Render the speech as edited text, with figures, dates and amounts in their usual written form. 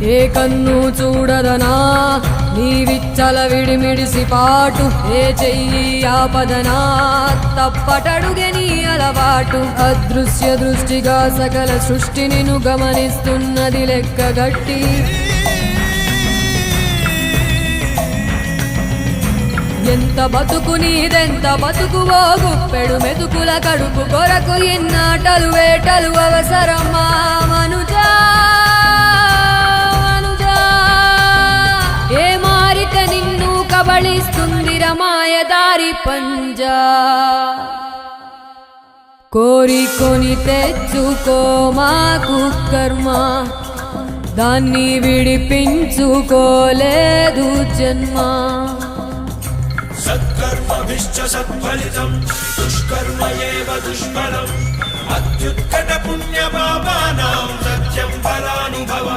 ఏ కన్ను చూడదనా నీ విచ్చల విడిమిడిసి పాటు, ఏ చెయ్యి ఆపదనా తప్పటడుగే నీ అలవాటు. అదృశ్య దృష్టిగా సకల సృష్టిని ను గమనిస్తున్నది లెక్కగట్టి, ఎంత బతుకు నీదెంత బతుకువో గుప్పెడు మెతుకుల కడుపు కొరకు ఎన్నాటలు వేటలు అవసరమా మనుజా మనుజా. ఏ మారిక నిన్ను కబళిస్తుందిర మాయదారి పంజా. కోరికొని తెచ్చుకో మాకు కర్మ, దాన్ని విడిపించుకోలేదు జన్మ. సత్కర్మభిశ్చ సత్ఫలితం దుష్కర్మ ఏవ దుష్ఫలం. అత్యుత్కట పుణ్య పాపానాం సత్యం ఫలానుభవం.